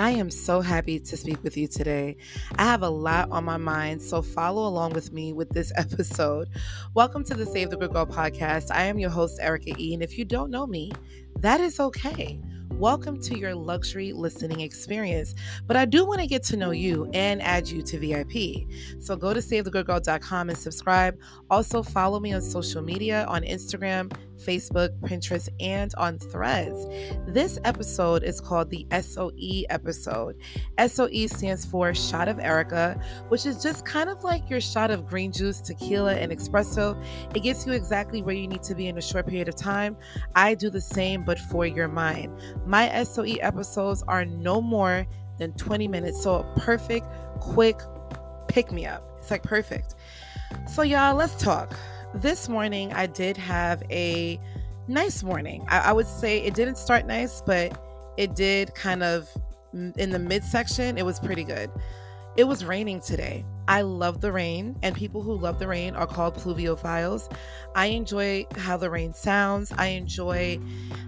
I am so happy to speak with you today. I have a lot on my mind, so follow along with me with this episode. Welcome to the Save the Good Girl podcast. I am your host, Erica E. And if you don't know me, that is okay. Welcome to your luxury listening experience. But I do want to get to know you and add you to VIP. So go to SaveTheGoodGirl.com and subscribe. Also, follow me on social media on Instagram, Facebook, Pinterest, and on Threads. This episode is called the SOE episode. SOE stands for Shot of Erica, which is just kind of like your shot of green juice, tequila, and espresso. It gets you exactly where you need to be in a short period of time. I do the same, but for your mind. My SOE episodes are no more than 20 minutes, so a perfect, quick pick-me-up. It's like perfect. So y'all, let's talk. This morning, I did have a nice morning. I would say it didn't start nice, but it did kind of in the midsection. It was pretty good. It was raining today. I love the rain, and people who love the rain are called pluviophiles. I enjoy how the rain sounds. I enjoy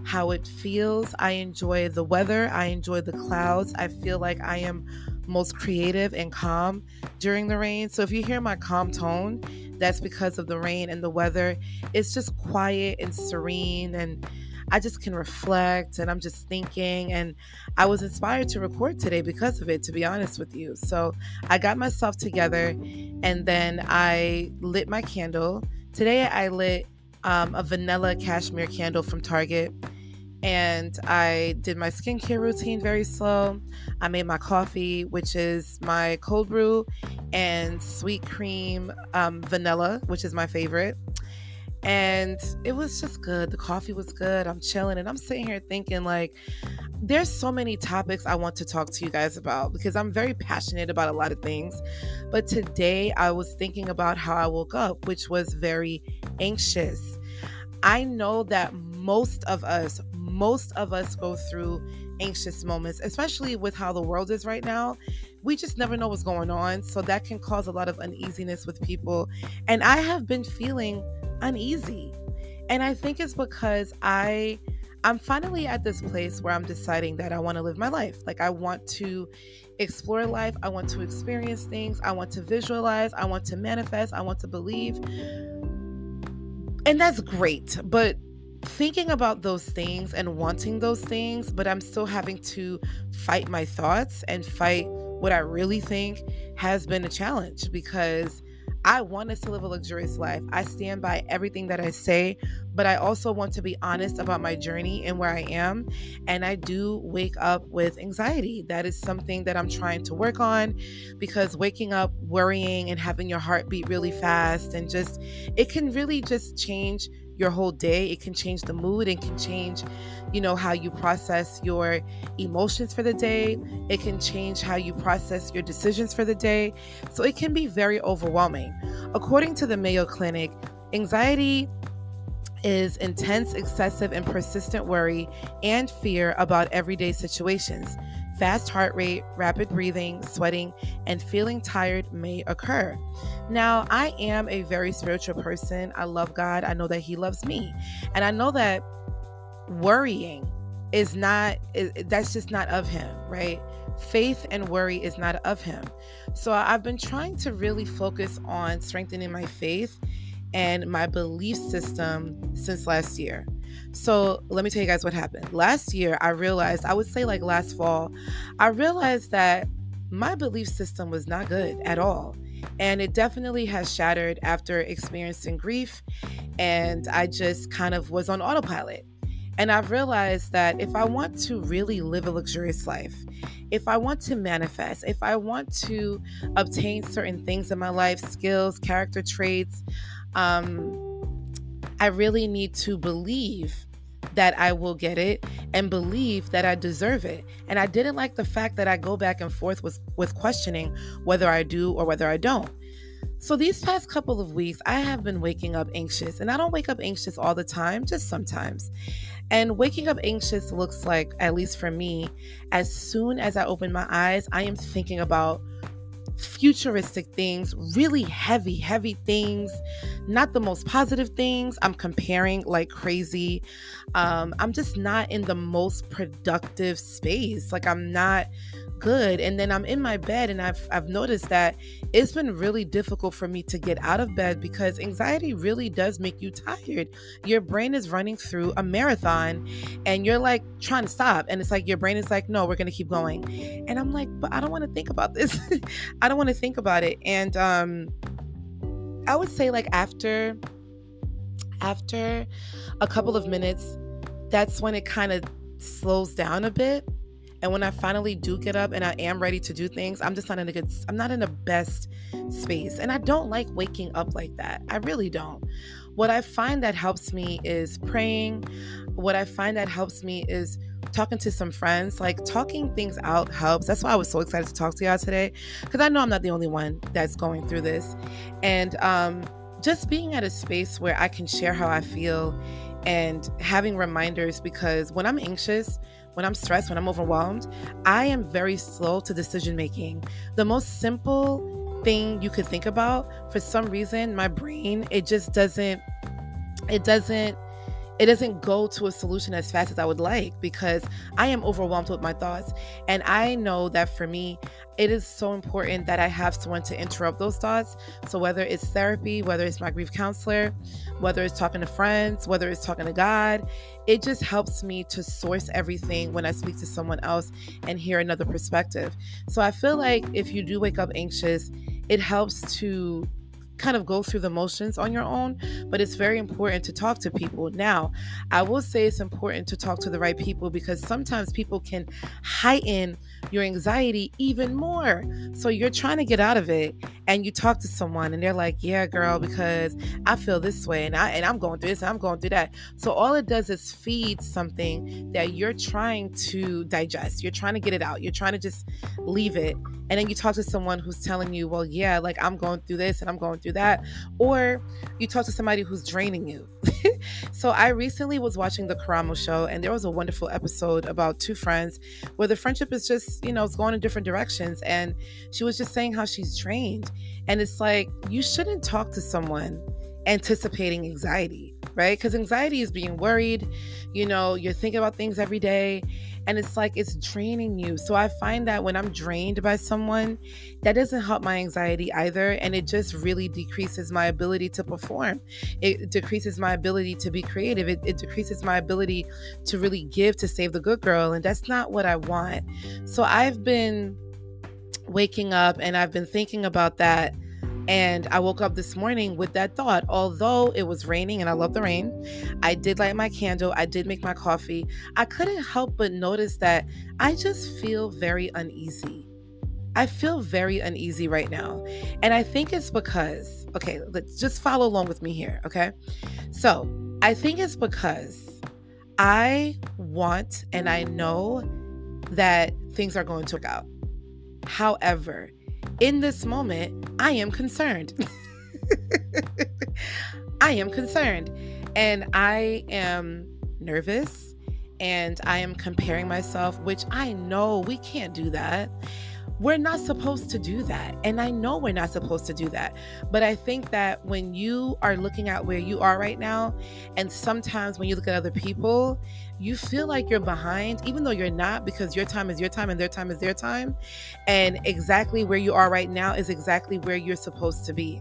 how it feels. I enjoy the weather. I enjoy the clouds. I feel like I am most creative and calm during the rain. So if you hear my calm tone, that's because of the rain and the weather. It's just quiet and serene, and I just can reflect, and I'm just thinking, and I was inspired to record today because of it, to be honest with you. So I got myself together, and then I lit my candle. Today I lit a vanilla cashmere candle from Target, and I did my skincare routine very slow. I made my coffee, which is my cold brew and sweet cream vanilla, which is my favorite. And it was just good. The coffee was good. I'm chilling, and I'm sitting here thinking, like, there's so many topics I want to talk to you guys about because I'm very passionate about a lot of things. But today I was thinking about how I woke up, which was very anxious. I know that most of us go through anxious moments, especially with how the world is right now. We just never know what's going on. So that can cause a lot of uneasiness with people. And I have been feeling uneasy. And I think it's because I'm finally at this place where I'm deciding that I want to live my life. Like, I want to explore life. I want to experience things. I want to visualize. I want to manifest. I want to believe. And that's great. But thinking about those things and wanting those things, but I'm still having to fight my thoughts and fight what I really think has been a challenge, because I want us to live a luxurious life. I stand by everything that I say, but I also want to be honest about my journey and where I am. And I do wake up with anxiety. That is something that I'm trying to work on, because waking up worrying and having your heart beat really fast and just, it can really just change your whole day. It can change the mood. It can change, how you process your emotions for the day. It can change how you process your decisions for the day. So it can be very overwhelming. According to the Mayo Clinic, anxiety is intense, excessive, and persistent worry and fear about everyday situations. Fast heart rate, rapid breathing, sweating, and feeling tired may occur. Now, I am a very spiritual person. I love God. I know that He loves me. And I know that worrying that's just not of Him, right? Faith and worry is not of Him. So I've been trying to really focus on strengthening my faith and my belief system since last year. So let me tell you guys what happened. Last year, I would say like last fall, I realized that my belief system was not good at all. And it definitely has shattered after experiencing grief. And I just kind of was on autopilot. And I've realized that if I want to really live a luxurious life, if I want to manifest, if I want to obtain certain things in my life, skills, character traits, I really need to believe that I will get it and believe that I deserve it. And I didn't like the fact that I go back and forth with questioning whether I do or whether I don't. So these past couple of weeks, I have been waking up anxious, and I don't wake up anxious all the time, just sometimes. And waking up anxious looks like, at least for me, as soon as I open my eyes, I am thinking about futuristic things, really heavy, heavy things, not the most positive things. I'm comparing like crazy. I'm just not in the most productive space. Like I'm not good. And then I'm in my bed and I've noticed that it's been really difficult for me to get out of bed because anxiety really does make you tired. Your brain is running through a marathon and you're like trying to stop. And it's like your brain is like, no, we're gonna keep going. And I'm like, but I don't want to think about this. I don't want to think about it. And I would say like after a couple of minutes, that's when it kind of slows down a bit. And when I finally do get up and I am ready to do things, I'm not in the best space. And I don't like waking up like that. I really don't. What I find that helps me is praying. What I find that helps me is talking to some friends. Like talking things out helps. That's why I was so excited to talk to y'all today, because I know I'm not the only one that's going through this. And just being at a space where I can share how I feel and having reminders, because when I'm anxious, when I'm stressed, when I'm overwhelmed, I am very slow to decision making. The most simple thing you could think about, for some reason, my brain, it doesn't go to a solution as fast as I would like, because I am overwhelmed with my thoughts. And I know that for me, it is so important that I have someone to interrupt those thoughts. So whether it's therapy, whether it's my grief counselor, whether it's talking to friends, whether it's talking to God, it just helps me to source everything when I speak to someone else and hear another perspective. So I feel like if you do wake up anxious, it helps to kind of go through the motions on your own, but it's very important to talk to people. Now, I will say it's important to talk to the right people, because sometimes people can heighten your anxiety even more. So you're trying to get out of it and you talk to someone and they're like, yeah, girl, because I feel this way and I'm going through this and I'm going through that. So all it does is feed something that you're trying to digest. You're trying to get it out. You're trying to just leave it. And then you talk to someone who's telling you, well, yeah, like I'm going through this and I'm going through that. Or you talk to somebody who's draining you. So I recently was watching the Karamo show, and there was a wonderful episode about two friends where the friendship is just, it's going in different directions. And she was just saying how she's drained. And it's like, you shouldn't talk to someone anticipating anxiety, right? Because anxiety is being worried, you're thinking about things every day, and it's like it's draining you. So I find that when I'm drained by someone, that doesn't help my anxiety either, and it just really decreases my ability to perform. It decreases my ability to be creative. It decreases my ability to really give, to save the good girl, and that's not what I want. So I've been waking up and I've been thinking about that. And I woke up this morning with that thought. Although it was raining and I love the rain, I did light my candle, I did make my coffee, I couldn't help but notice that I just feel very uneasy. I feel very uneasy right now. And I think it's because, okay, let's just follow along with me here, okay? So I think it's because I want and I know that things are going to work out. However, in this moment, I am concerned. I am concerned. And I am nervous. And I am comparing myself, which I know we can't do that. We're not supposed to do that. And I know we're not supposed to do that. But I think that when you are looking at where you are right now, and sometimes when you look at other people, you feel like you're behind, even though you're not, because your time is your time and their time is their time. And exactly where you are right now is exactly where you're supposed to be.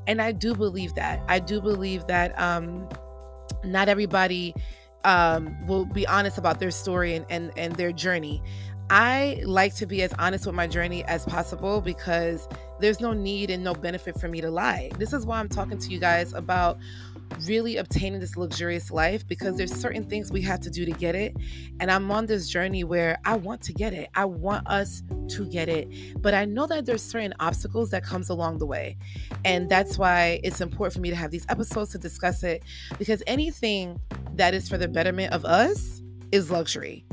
And I do believe that. I do believe that not everybody will be honest about their story and their journey. I like to be as honest with my journey as possible, because there's no need and no benefit for me to lie. This is why I'm talking to you guys about really obtaining this luxurious life, because there's certain things we have to do to get it. And I'm on this journey where I want to get it. I want us to get it. But I know that there's certain obstacles that comes along the way. And that's why it's important for me to have these episodes to discuss it, because anything that is for the betterment of us is luxury.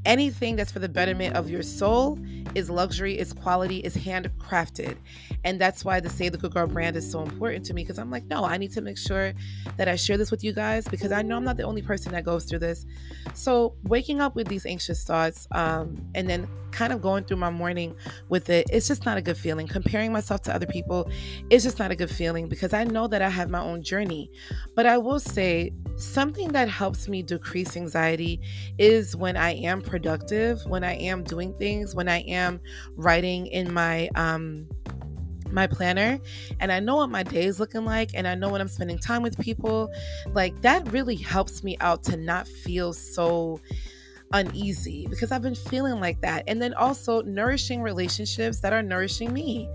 Anything that's for the betterment of your soul is luxury, is quality, is handcrafted. And that's why the Save the Good Girl brand is so important to me, because I'm like, no, I need to make sure that I share this with you guys, because I know I'm not the only person that goes through this. So waking up with these anxious thoughts, and then kind of going through my morning with it, it's just not a good feeling. Comparing myself to other people, it's just not a good feeling, because I know that I have my own journey. But I will say something that helps me decrease anxiety is when I am productive, when I am doing things, when I am writing in my planner, and I know what my day is looking like, and I know when I'm spending time with people. Like, that really helps me out to not feel so uneasy, because I've been feeling like that. And then also nourishing relationships that are nourishing me.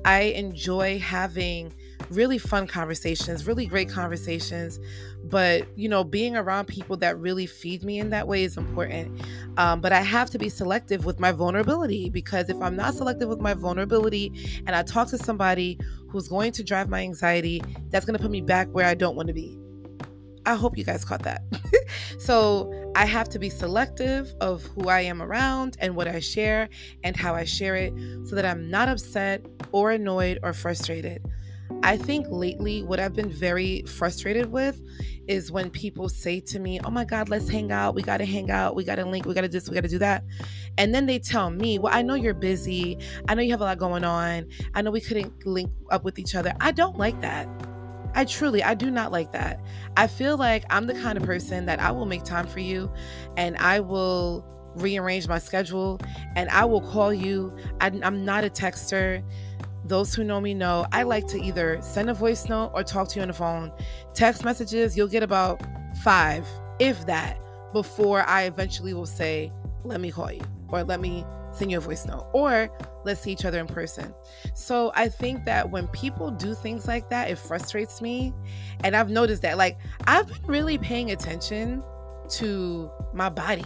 I enjoy having really fun conversations, really great conversations, but being around people that really feed me in that way is important. But I have to be selective with my vulnerability, because if I'm not selective with my vulnerability and I talk to somebody who's going to drive my anxiety, that's going to put me back where I don't want to be. I hope you guys caught that. So I have to be selective of who I am around and what I share and how I share it, so that I'm not upset or annoyed or frustrated. I think lately what I've been very frustrated with is when people say to me, oh my God, let's hang out. We got to hang out. We got to link. We got to this. We got to do that. And then they tell me, well, I know you're busy. I know you have a lot going on. I know we couldn't link up with each other. I don't like that. I do not like that. I feel like I'm the kind of person that I will make time for you, and I will rearrange my schedule, and I will call you. I'm not a texter. Those who know me know I like to either send a voice note or talk to you on the phone. Text messages, you'll get about 5, if that, before I eventually will say, let me call you, or let me send you a voice note, or let's see each other in person. So I think that when people do things like that, it frustrates me. And I've noticed that, like, I've been really paying attention to my body.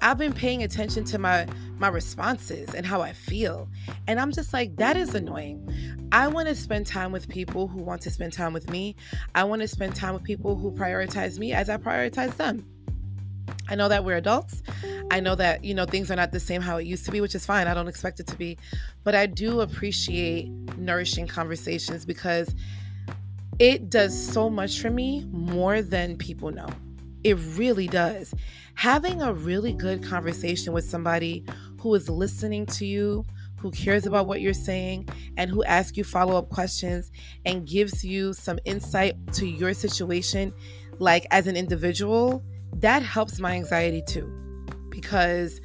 I've been paying attention to my responses and how I feel. And I'm just like, that is annoying. I want to spend time with people who want to spend time with me. I want to spend time with people who prioritize me as I prioritize them. I know that we're adults. I know that, things are not the same how it used to be, which is fine. I don't expect it to be. But I do appreciate nourishing conversations, because it does so much for me, more than people know. It really does. Having a really good conversation with somebody who is listening to you, who cares about what you're saying, and who asks you follow-up questions and gives you some insight to your situation, like as an individual, that helps my anxiety too. Because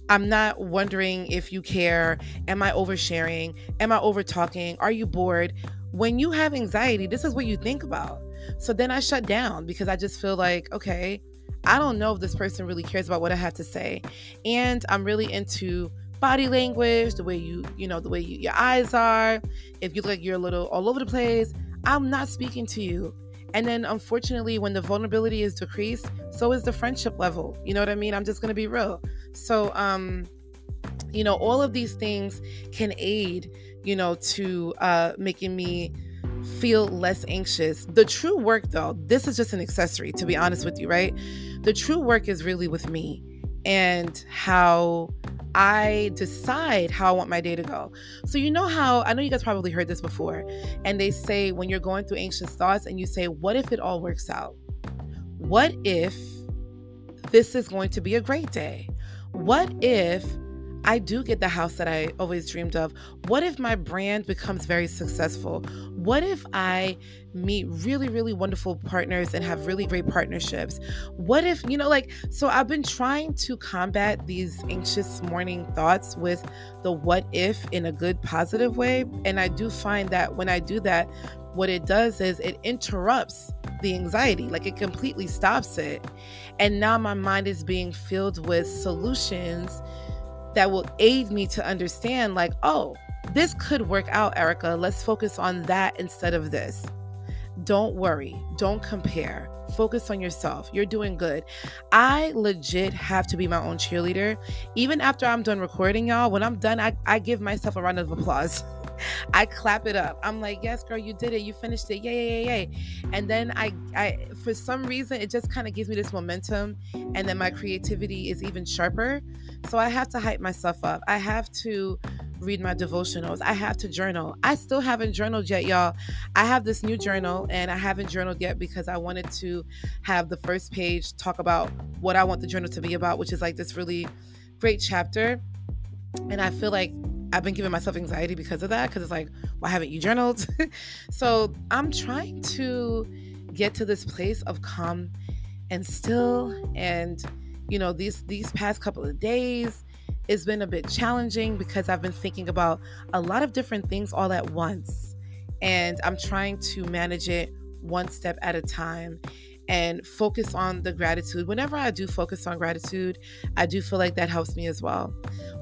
I'm not wondering if you care. Am I oversharing? Am I over talking? Are you bored? When you have anxiety, this is what you think about. So then I shut down, because I just feel like, okay, I don't know if this person really cares about what I have to say. And I'm really into body language, the way your eyes are. If you look like you're a little all over the place, I'm not speaking to you. And then unfortunately, when the vulnerability is decreased, so is the friendship level. You know what I mean? I'm just going to be real. So, all of these things can aid, to making me feel less anxious. The true work, though, this is just an accessory, to be honest with you, right? The true work is really with me and how I decide how I want my day to go. So I know you guys probably heard this before, and they say when you're going through anxious thoughts and you say, what if it all works out? What if this is going to be a great day? What if I do get the house that I always dreamed of? What if my brand becomes very successful? What if I meet really, really wonderful partners and have really great partnerships? What if, so I've been trying to combat these anxious morning thoughts with the what if in a good, positive way. And I do find that when I do that, what it does is it interrupts the anxiety, like it completely stops it. And now my mind is being filled with solutions that will aid me to understand, like, oh, this could work out, Erica. Let's focus on that instead of this. Don't worry. Don't compare. Focus on yourself. You're doing good. I legit have to be my own cheerleader. Even after I'm done recording, y'all, when I'm done, I give myself a round of applause. I clap it up. I'm like, yes, girl, you did it. You finished it. Yay, yay, yay, yay. And then I for some reason, it just kind of gives me this momentum. And then my creativity is even sharper. So I have to hype myself up. I have to read my devotionals. I have to journal. I still haven't journaled yet, y'all. I have this new journal and I haven't journaled yet because I wanted to have the first page talk about what I want the journal to be about, which is like this really great chapter. And I feel like I've been giving myself anxiety because of that, because it's like, why haven't you journaled? So I'm trying to get to this place of calm and still. And, these past couple of days, it's been a bit challenging because I've been thinking about a lot of different things all at once. And I'm trying to manage it one step at a time and focus on the gratitude. Whenever I do focus on gratitude, I do feel like that helps me as well.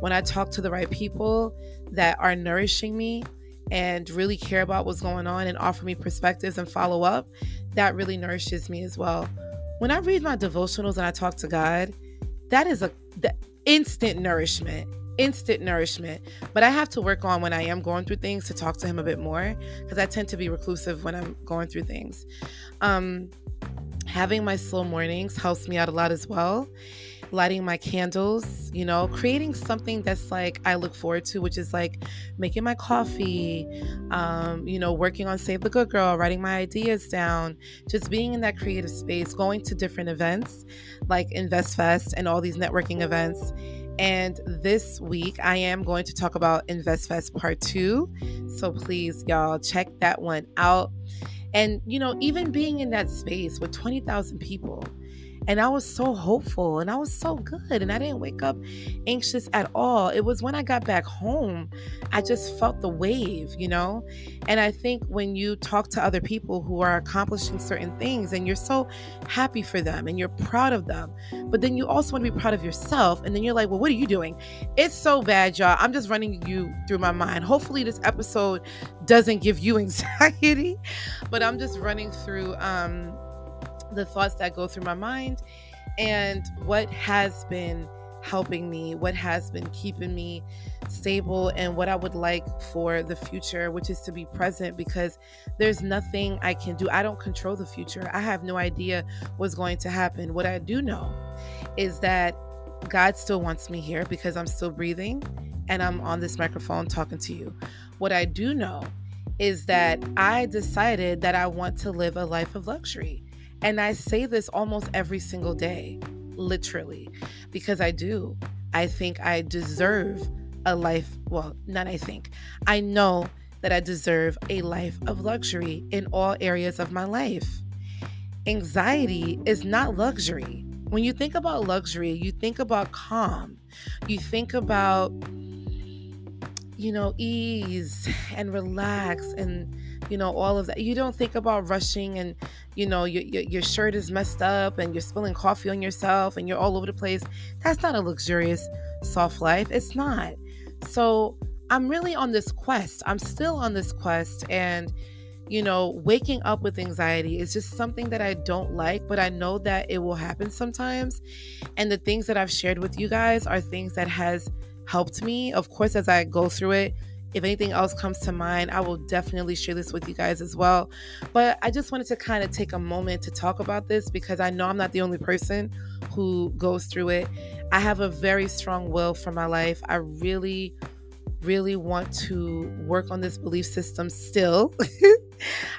When I talk to the right people that are nourishing me and really care about what's going on and offer me perspectives and follow up, that really nourishes me as well. When I read my devotionals and I talk to God, that is the instant nourishment. Instant nourishment. But I have to work on, when I am going through things, to talk to him a bit more, because I tend to be reclusive when I'm going through things. Having my slow mornings helps me out a lot as well. Lighting my candles, creating something that's like I look forward to, which is like making my coffee, working on Save the Good Girl, writing my ideas down, just being in that creative space, going to different events like Invest Fest and all these networking events. And this week I am going to talk about Invest Fest Part 2. So please, y'all, check that one out. And, even being in that space with 20,000 people, and I was so hopeful and I was so good and I didn't wake up anxious at all. It was when I got back home, I just felt the wave, And I think when you talk to other people who are accomplishing certain things and you're so happy for them and you're proud of them, but then you also want to be proud of yourself. And then you're like, well, what are you doing? It's so bad, y'all. I'm just running you through my mind. Hopefully this episode doesn't give you anxiety, but I'm just running through, the thoughts that go through my mind and what has been helping me, what has been keeping me stable, and what I would like for the future, which is to be present, because there's nothing I can do. I don't control the future. I have no idea what's going to happen. What I do know is that God still wants me here because I'm still breathing and I'm on this microphone talking to you. What I do know is that I decided that I want to live a life of luxury. And I say this almost every single day, literally, because I do. I think I deserve a life. Well, not I think. I know that I deserve a life of luxury in all areas of my life. Anxiety is not luxury. When you think about luxury, you think about calm. You think about, ease and relax and, all of that. You don't think about rushing and, your shirt is messed up and you're spilling coffee on yourself and you're all over the place. That's not a luxurious, soft life. It's not. So I'm really on this quest. I'm still on this quest. And, waking up with anxiety is just something that I don't like, but I know that it will happen sometimes. And the things that I've shared with you guys are things that has helped me. Of course, as I go through it, if anything else comes to mind, I will definitely share this with you guys as well. But I just wanted to kind of take a moment to talk about this because I know I'm not the only person who goes through it. I have a very strong will for my life. I really, really want to work on this belief system still.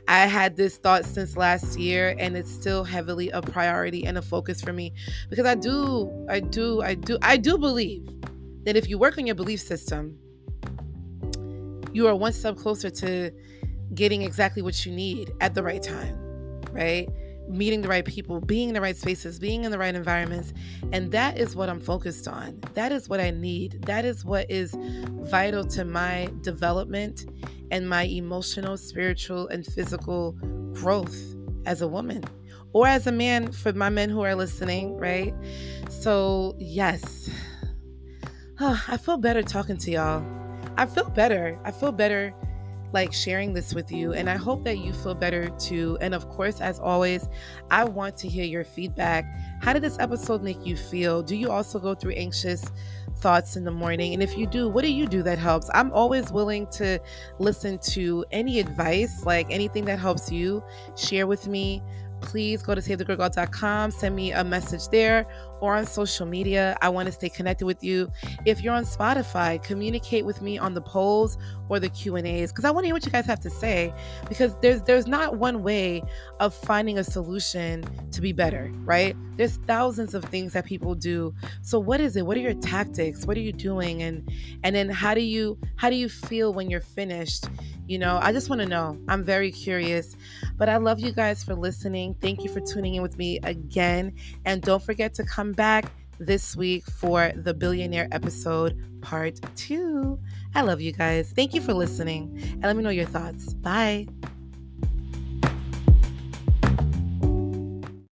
I had this thought since last year and it's still heavily a priority and a focus for me because I do believe that if you work on your belief system, you are one step closer to getting exactly what you need at the right time, right? Meeting the right people, being in the right spaces, being in the right environments. And that is what I'm focused on. That is what I need. That is what is vital to my development and my emotional, spiritual, and physical growth as a woman or as a man, for my men who are listening, right? So yes, I feel better talking to y'all. I feel better like sharing this with you, and I hope that you feel better too. And of course, as always, I want to hear your feedback. How did this episode make you feel? Do you also go through anxious thoughts in the morning? And if you do, what do you do that helps? I'm always willing to listen to any advice, like anything that helps you, share with me. Please go to savethegirlgirl.com, send me a message there or on social media. I want to stay connected with you. If you're on Spotify, communicate with me on the polls or the Q&As because I want to hear what you guys have to say, because there's not one way of finding a solution to be better, right? There's thousands of things that people do. So what is it? What are your tactics? What are you doing? And then how do you feel when you're finished? I just want to know. I'm very curious. But I love you guys for listening. Thank you for tuning in with me again. And don't forget to come back this week for the Billionaire episode part 2. I love you guys. Thank you for listening. And let me know your thoughts. Bye.